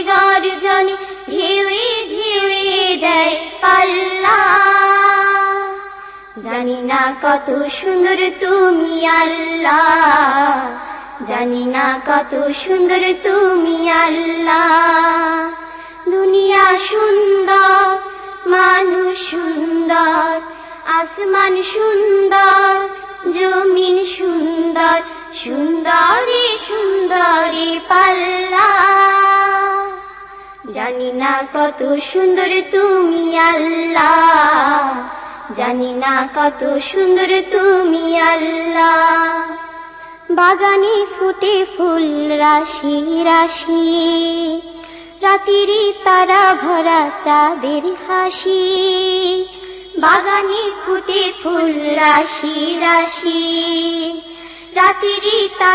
গর্জনে ঢেউয়ে ঢেউয়ে দেয় পাল্লা। জানি না কত সুন্দর তুমি আল্লাহ, জানি না কত সুন্দর তুমি আল্লাহ। দুনিয়া সুন্দর, মানুষ সুন্দর, আসমান সুন্দর, জমিন সুন্দর, সুন্দরী সুন্দরী পাল্লা। জানি না কত সুন্দর তুমি আল্লাহ, জানি না কত সুন্দর তুমি আল্লাহ। বাগানে ফুটে ফুল রাশি রাশি, রাতেরই তারা ভরা চাঁদের হাসি। বাগানে ফুটে ফুল রাশি রাশি, রাতেরই তারা